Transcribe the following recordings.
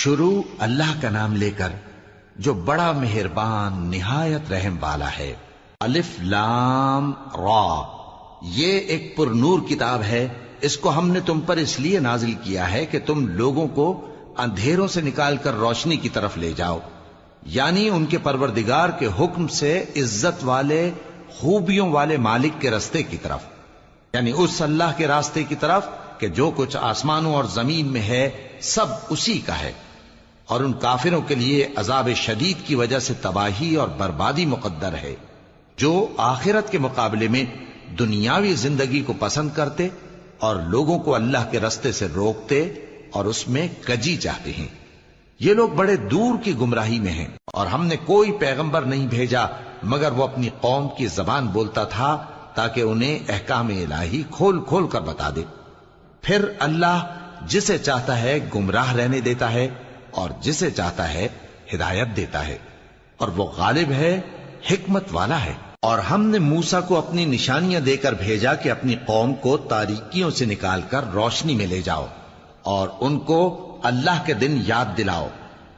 شروع اللہ کا نام لے کر جو بڑا مہربان نہایت رحم والا ہے۔ الف لام را، یہ ایک پر نور کتاب ہے، اس کو ہم نے تم پر اس لیے نازل کیا ہے کہ تم لوگوں کو اندھیروں سے نکال کر روشنی کی طرف لے جاؤ، یعنی ان کے پروردگار کے حکم سے عزت والے خوبیوں والے مالک کے راستے کی طرف، یعنی اس اللہ کے راستے کی طرف کہ جو کچھ آسمانوں اور زمین میں ہے سب اسی کا ہے۔ اور ان کافروں کے لیے عذاب شدید کی وجہ سے تباہی اور بربادی مقدر ہے، جو آخرت کے مقابلے میں دنیاوی زندگی کو پسند کرتے اور لوگوں کو اللہ کے راستے سے روکتے اور اس میں کجی چاہتے ہیں۔ یہ لوگ بڑے دور کی گمراہی میں ہیں، اور ہم نے کوئی پیغمبر نہیں بھیجا مگر وہ اپنی قوم کی زبان بولتا تھا تاکہ انہیں احکام الہی کھول کھول کر بتا دے۔ پھر اللہ جسے چاہتا ہے گمراہ رہنے دیتا ہے اور جسے چاہتا ہے ہدایت دیتا ہے، اور وہ غالب ہے، حکمت والا ہے۔ اور ہم نے موسیٰ کو اپنی نشانیاں دے کر بھیجا کہ اپنی قوم کو تاریکیوں سے نکال کر روشنی میں لے جاؤ اور ان کو اللہ کے دن یاد دلاؤ،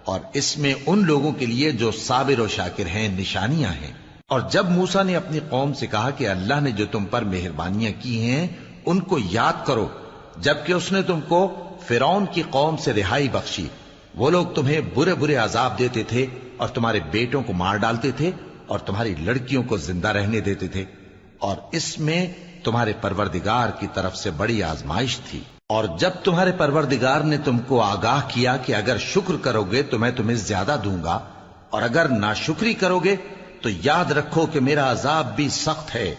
اور اس میں ان لوگوں کے لیے جو صابر و شاکر ہیں نشانیاں ہیں۔ اور جب موسیٰ نے اپنی قوم سے کہا کہ اللہ نے جو تم پر مہربانیاں کی ہیں ان کو یاد کرو، جبکہ اس نے تم کو فرعون کی قوم سے رہائی بخشی، وہ لوگ تمہیں برے برے عذاب دیتے تھے اور تمہارے بیٹوں کو مار ڈالتے تھے اور تمہاری لڑکیوں کو زندہ رہنے دیتے تھے، اور اس میں تمہارے پروردگار کی طرف سے بڑی آزمائش تھی۔ اور جب تمہارے پروردگار نے تم کو آگاہ کیا کہ اگر شکر کرو گے تو میں تمہیں زیادہ دوں گا، اور اگر ناشکری کرو گے تو یاد رکھو کہ میرا عذاب بھی سخت ہے۔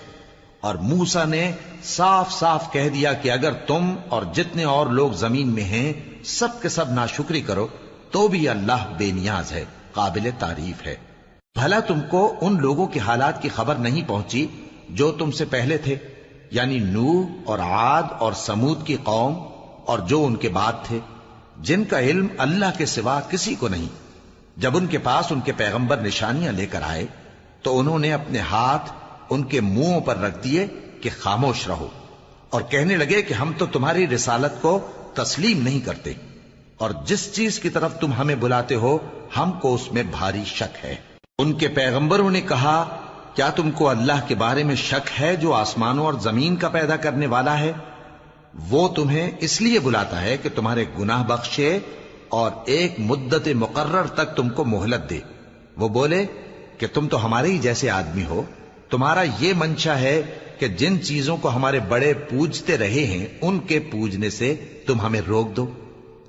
اور موسیٰ نے صاف صاف کہہ دیا کہ اگر تم اور جتنے اور لوگ زمین میں ہیں سب کے سب ناشکری کرو تو بھی اللہ بے نیاز ہے، قابل تعریف ہے۔ بھلا تم کو ان لوگوں کے حالات کی خبر نہیں پہنچی جو تم سے پہلے تھے، یعنی نوح اور عاد اور سمود کی قوم اور جو ان کے بعد تھے، جن کا علم اللہ کے سوا کسی کو نہیں۔ جب ان کے پاس ان کے پیغمبر نشانیاں لے کر آئے تو انہوں نے اپنے ہاتھ ان کے منہوں پر رکھ دیے کہ خاموش رہو، اور کہنے لگے کہ ہم تو تمہاری رسالت کو تسلیم نہیں کرتے، اور جس چیز کی طرف تم ہمیں بلاتے ہو ہم کو اس میں بھاری شک ہے۔ ان کے پیغمبروں نے کہا، کیا تم کو اللہ کے بارے میں شک ہے جو آسمانوں اور زمین کا پیدا کرنے والا ہے؟ وہ تمہیں اس لیے بلاتا ہے کہ تمہارے گناہ بخشے اور ایک مدت مقرر تک تم کو مہلت دے۔ وہ بولے کہ تم تو ہمارے ہی جیسے آدمی ہو، تمہارا یہ منشا ہے کہ جن چیزوں کو ہمارے بڑے پوجتے رہے ہیں ان کے پوجنے سے تم ہمیں روک دو،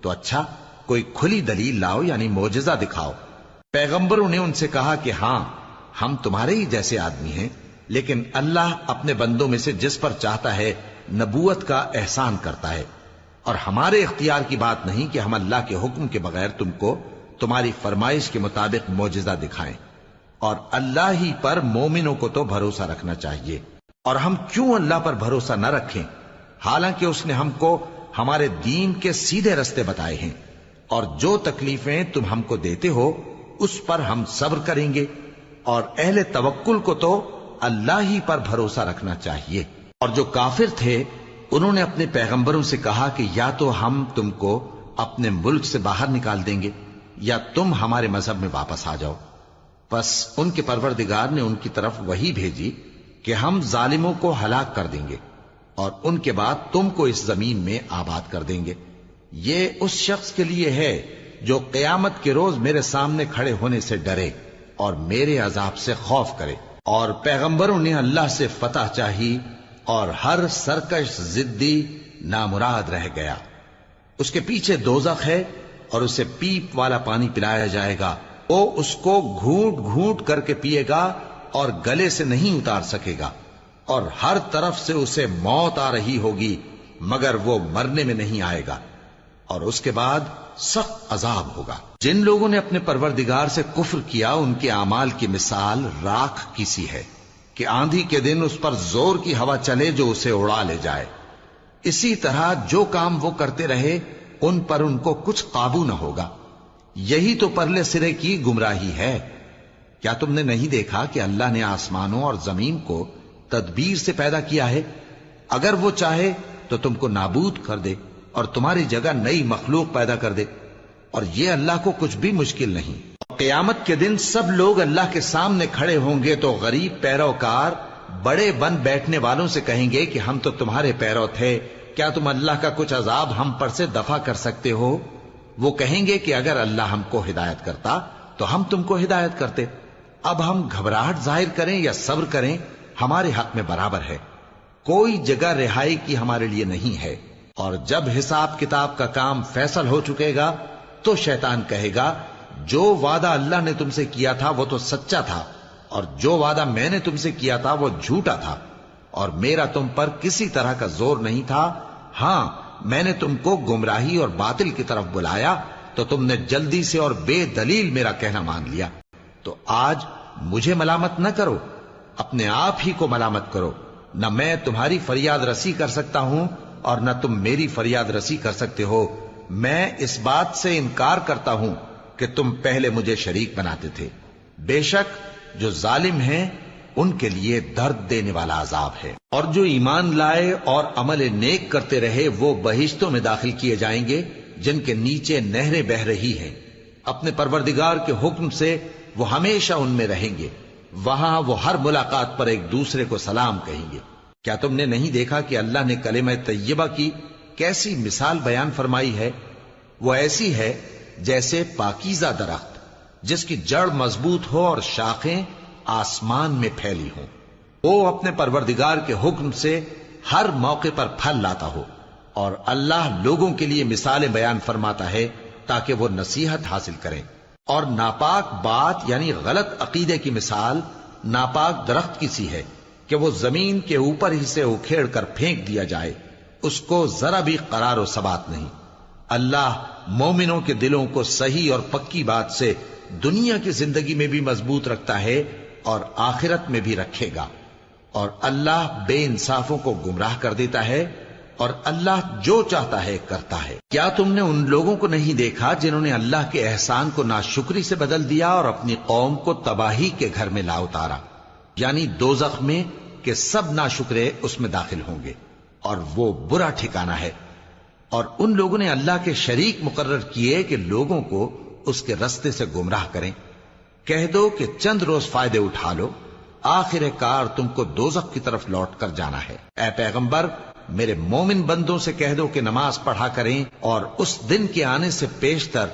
تو اچھا کوئی کھلی دلیل لاؤ، یعنی معجزہ دکھاؤ۔ پیغمبروں نے ان سے کہا کہ ہاں ہم تمہارے ہی جیسے آدمی ہیں، لیکن اللہ اپنے بندوں میں سے جس پر چاہتا ہے نبوت کا احسان کرتا ہے، اور ہمارے اختیار کی بات نہیں کہ ہم اللہ کے حکم کے بغیر تم کو تمہاری فرمائش کے مطابق معجزہ دکھائیں، اور اللہ ہی پر مومنوں کو تو بھروسہ رکھنا چاہیے۔ اور ہم کیوں اللہ پر بھروسہ نہ رکھیں حالانکہ اس نے ہم کو ہمارے دین کے سیدھے رستے بتائے ہیں، اور جو تکلیفیں تم ہم کو دیتے ہو اس پر ہم صبر کریں گے، اور اہل توکل کو تو اللہ ہی پر بھروسہ رکھنا چاہیے۔ اور جو کافر تھے انہوں نے اپنے پیغمبروں سے کہا کہ یا تو ہم تم کو اپنے ملک سے باہر نکال دیں گے یا تم ہمارے مذہب میں واپس آ جاؤ۔ بس ان کے پروردگار نے ان کی طرف وحی بھیجی کہ ہم ظالموں کو ہلاک کر دیں گے اور ان کے بعد تم کو اس زمین میں آباد کر دیں گے۔ یہ اس شخص کے لیے ہے جو قیامت کے روز میرے سامنے کھڑے ہونے سے ڈرے اور میرے عذاب سے خوف کرے۔ اور پیغمبروں نے اللہ سے فتح چاہی اور ہر سرکش ضدی نامراد رہ گیا۔ اس کے پیچھے دوزخ ہے اور اسے پیپ والا پانی پلایا جائے گا، وہ اس کو گھونٹ گھونٹ کر کے پیے گا اور گلے سے نہیں اتار سکے گا، اور ہر طرف سے اسے موت آ رہی ہوگی مگر وہ مرنے میں نہیں آئے گا، اور اس کے بعد سخت عذاب ہوگا۔ جن لوگوں نے اپنے پروردگار سے کفر کیا ان کے اعمال کی مثال راکھ کی سی ہے کہ آندھی کے دن اس پر زور کی ہوا چلے جو اسے اڑا لے جائے۔ اسی طرح جو کام وہ کرتے رہے ان پر ان کو کچھ قابو نہ ہوگا۔ یہی تو پرلے سرے کی گمراہی ہے۔ کیا تم نے نہیں دیکھا کہ اللہ نے آسمانوں اور زمین کو تدبیر سے پیدا کیا ہے؟ اگر وہ چاہے تو تم کو نابود کر دے اور تمہاری جگہ نئی مخلوق پیدا کر دے۔ اور یہ اللہ کو کچھ بھی مشکل نہیں۔ قیامت کے دن سب لوگ اللہ کے سامنے کھڑے ہوں گے تو غریب پیروکار بڑے بن بیٹھنے والوں سے کہیں گے کہ ہم تو تمہارے پیرو تھے، کیا تم اللہ کا کچھ عذاب ہم پر سے دفع کر سکتے ہو؟ وہ کہیں گے کہ اگر اللہ ہم کو ہدایت کرتا تو ہم تم کو ہدایت کرتے۔ اب ہم گھبراہٹ ظاہر کریں یا صبر کریں ہمارے حق میں برابر ہے، کوئی جگہ رہائی کی ہمارے لیے نہیں ہے۔ اور جب حساب کتاب کا کام فیصل ہو چکے گا تو شیطان کہے گا جو وعدہ اللہ نے تم سے کیا تھا وہ تو سچا تھا، اور جو وعدہ میں نے تم سے کیا تھا وہ جھوٹا تھا، اور میرا تم پر کسی طرح کا زور نہیں تھا۔ ہاں، میں نے تم کو گمراہی اور باطل کی طرف بلایا تو تم نے جلدی سے اور بے دلیل میرا کہنا مان لیا۔ تو آج مجھے ملامت نہ کرو، اپنے آپ ہی کو ملامت کرو۔ نہ میں تمہاری فریاد رسی کر سکتا ہوں اور نہ تم میری فریاد رسی کر سکتے ہو۔ میں اس بات سے انکار کرتا ہوں کہ تم پہلے مجھے شریک بناتے تھے۔ بے شک جو ظالم ہیں ان کے لیے درد دینے والا عذاب ہے۔ اور جو ایمان لائے اور عمل نیک کرتے رہے وہ بہشتوں میں داخل کیے جائیں گے جن کے نیچے نہریں بہہ رہی ہیں۔ اپنے پروردگار کے حکم سے وہ ہمیشہ ان میں رہیں گے، وہاں وہ ہر ملاقات پر ایک دوسرے کو سلام کہیں گے۔ کیا تم نے نہیں دیکھا کہ اللہ نے کلمہ طیبہ کی کیسی مثال بیان فرمائی ہے؟ وہ ایسی ہے جیسے پاکیزہ درخت جس کی جڑ مضبوط ہو اور شاخیں آسمان میں پھیلی ہوں۔ وہ اپنے پروردگار کے حکم سے ہر موقع پر پھل لاتا ہو، اور اللہ لوگوں کے لیے مثالیں بیان فرماتا ہے تاکہ وہ نصیحت حاصل کریں۔ اور ناپاک بات یعنی غلط عقیدے کی مثال ناپاک درخت کی سی ہے کہ وہ زمین کے اوپر ہی سے اکھیڑ کر پھینک دیا جائے، اس کو ذرا بھی قرار و ثبات نہیں۔ اللہ مومنوں کے دلوں کو صحیح اور پکی بات سے دنیا کی زندگی میں بھی مضبوط رکھتا ہے اور آخرت میں بھی رکھے گا۔ اور اللہ بے انصافوں کو گمراہ کر دیتا ہے، اور اللہ جو چاہتا ہے کرتا ہے۔ کیا تم نے ان لوگوں کو نہیں دیکھا جنہوں نے اللہ کے احسان کو ناشکری سے بدل دیا اور اپنی قوم کو تباہی کے گھر میں لا اتارا، یعنی دوزخ میں، کہ سب ناشکرے اس میں داخل ہوں گے اور وہ برا ٹھکانہ ہے۔ اور ان لوگوں نے اللہ کے شریک مقرر کیے کہ لوگوں کو اس کے رستے سے گمراہ کریں۔ کہہ دو کہ چند روز فائدے اٹھا لو، آخر کار تم کو دوزخ کی طرف لوٹ کر جانا ہے۔ اے پیغمبر، میرے مومن بندوں سے کہہ دو کہ نماز پڑھا کریں، اور اس دن کے آنے سے پیشتر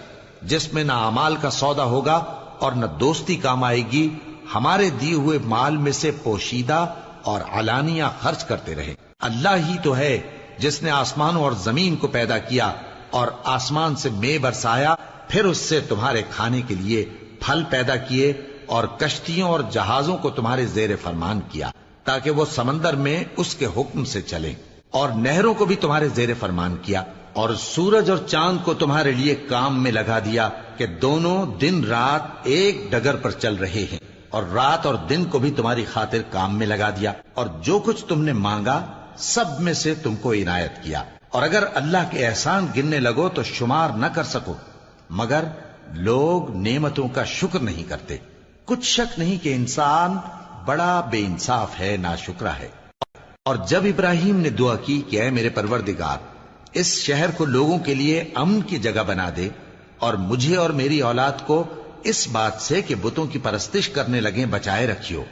جس میں نہ اعمال کا سودا ہوگا اور نہ دوستی کام آئے گی، ہمارے دیے ہوئے مال میں سے پوشیدہ اور علانیہ خرچ کرتے رہے۔ اللہ ہی تو ہے جس نے آسمانوں اور زمین کو پیدا کیا اور آسمان سے مے برسایا، پھر اس سے تمہارے کھانے کے لیے پھل پیدا کیے اور کشتیوں اور جہازوں کو تمہارے زیر فرمان کیا تاکہ وہ سمندر میں اس کے حکم سے چلیں، اور نہروں کو بھی تمہارے زیر فرمان کیا، اور سورج اور چاند کو تمہارے لیے کام میں لگا دیا کہ دونوں دن رات ایک ڈگر پر چل رہے ہیں، اور رات اور دن کو بھی تمہاری خاطر کام میں لگا دیا، اور جو کچھ تم نے مانگا سب میں سے تم کو عنایت کیا۔ اور اگر اللہ کے احسان گننے لگو تو شمار نہ کر سکو، مگر لوگ نعمتوں کا شکر نہیں کرتے۔ کچھ شک نہیں کہ انسان بڑا بے انصاف ہے، ناشکرا ہے۔ اور جب ابراہیم نے دعا کی کہ اے میرے پروردگار، اس شہر کو لوگوں کے لیے امن کی جگہ بنا دے، اور مجھے اور میری اولاد کو اس بات سے کہ بتوں کی پرستش کرنے لگیں بچائے رکھیو۔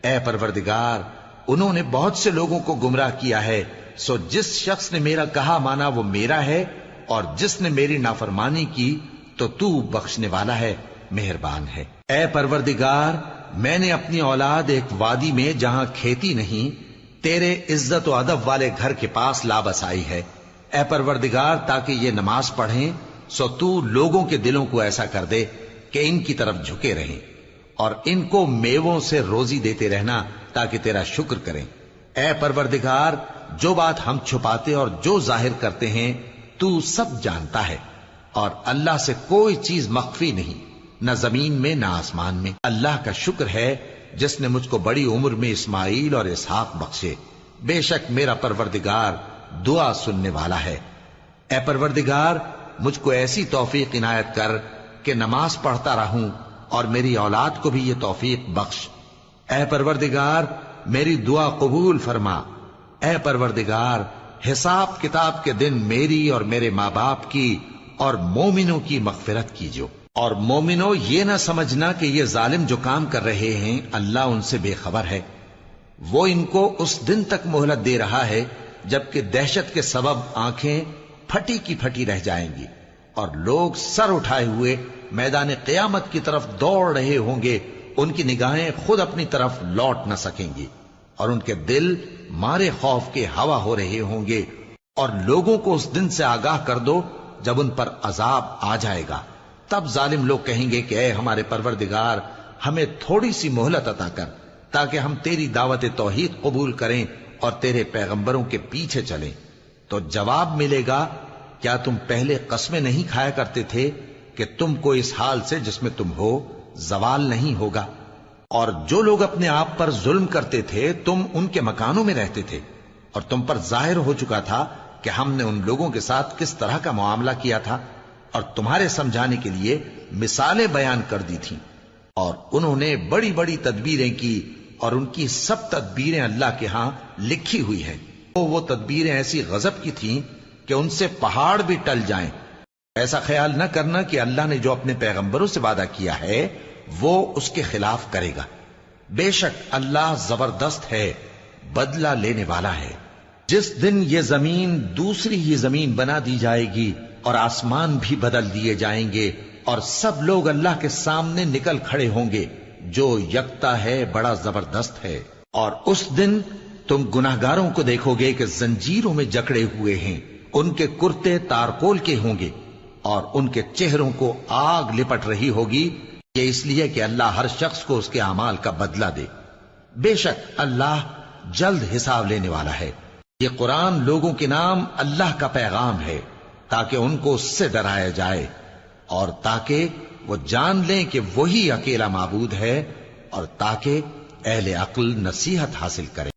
اے پروردگار، انہوں نے بہت سے لوگوں کو گمراہ کیا ہے، سو جس شخص نے میرا کہا مانا وہ میرا ہے، اور جس نے میری نافرمانی کی تو تو بخشنے والا ہے، مہربان ہے۔ اے پروردگار، میں نے اپنی اولاد ایک وادی میں جہاں کھیتی نہیں، تیرے عزت و ادب والے گھر کے پاس لا بسائی ہے۔ اے پروردگار، تاکہ یہ نماز پڑھیں، سو تو لوگوں کے دلوں کو ایسا کر دے کہ ان کی طرف جھکے رہیں، اور ان کو میووں سے روزی دیتے رہنا تاکہ تیرا شکر کریں۔ اے پروردگار، جو بات ہم چھپاتے اور جو ظاہر کرتے ہیں تو سب جانتا ہے، اور اللہ سے کوئی چیز مخفی نہیں، نہ زمین میں نہ آسمان میں۔ اللہ کا شکر ہے جس نے مجھ کو بڑی عمر میں اسماعیل اور اسحاق بخشے، بے شک میرا پروردگار دعا سننے والا ہے۔ اے پروردگار، مجھ کو ایسی توفیق عنایت کر کہ نماز پڑھتا رہوں، اور میری اولاد کو بھی یہ توفیق بخش۔ اے پروردگار، میری دعا قبول فرما۔ اے پروردگار، حساب کتاب کے دن میری اور میرے ماں باپ کی اور مومنوں کی مغفرت کیجو۔ اور مومنوں یہ نہ سمجھنا کہ یہ ظالم جو کام کر رہے ہیں اللہ ان سے بے خبر ہے، وہ ان کو اس دن تک مہلت دے رہا ہے جبکہ دہشت کے سبب آنکھیں پھٹی کی پھٹی رہ جائیں گی اور لوگ سر اٹھائے ہوئے میدان قیامت کی طرف دوڑ رہے ہوں گے، ان کی نگاہیں خود اپنی طرف لوٹ نہ سکیں گی اور ان کے دل مارے خوف کے ہوا ہو رہے ہوں گے۔ اور لوگوں کو اس دن سے آگاہ کر دو جب ان پر عذاب آ جائے گا، تب ظالم لوگ کہیں گے کہ اے ہمارے پروردگار، ہمیں تھوڑی سی مہلت عطا کر تاکہ ہم تیری دعوت توحید قبول کریں اور تیرے پیغمبروں کے پیچھے چلیں۔ تو جواب ملے گا، کیا تم پہلے قسمیں نہیں کھایا کرتے تھے کہ تم کو اس حال سے جس میں تم ہو زوال نہیں ہوگا؟ اور جو لوگ اپنے آپ پر ظلم کرتے تھے تم ان کے مکانوں میں رہتے تھے، اور تم پر ظاہر ہو چکا تھا کہ ہم نے ان لوگوں کے ساتھ کس طرح کا معاملہ کیا تھا، اور تمہارے سمجھانے کے لیے مثالیں بیان کر دی تھیں، اور انہوں نے بڑی بڑی تدبیریں کی، اور ان کی سب تدبیریں اللہ کے ہاں لکھی ہوئی ہیں۔ وہ تدبیریں ایسی غضب کی تھیں کہ ان سے پہاڑ بھی ٹل جائیں۔ ایسا خیال نہ کرنا کہ اللہ نے جو اپنے پیغمبروں سے وعدہ کیا ہے وہ اس کے خلاف کرے گا، بے شک اللہ زبردست ہے، بدلہ لینے والا ہے۔ جس دن یہ زمین دوسری ہی زمین بنا دی جائے گی اور آسمان بھی بدل دیے جائیں گے اور سب لوگ اللہ کے سامنے نکل کھڑے ہوں گے، جو یکتا ہے بڑا زبردست ہے۔ اور اس دن تم گناہگاروں کو دیکھو گے کہ زنجیروں میں جکڑے ہوئے ہیں، ان کے کرتے تارکول کے ہوں گے اور ان کے چہروں کو آگ لپٹ رہی ہوگی، یہ اس لیے کہ اللہ ہر شخص کو اس کے اعمال کا بدلہ دے۔ بے شک اللہ جلد حساب لینے والا ہے۔ یہ قرآن لوگوں کے نام اللہ کا پیغام ہے تاکہ ان کو اس سے ڈرایا جائے اور تاکہ وہ جان لیں کہ وہی اکیلا معبود ہے، اور تاکہ اہل عقل نصیحت حاصل کریں۔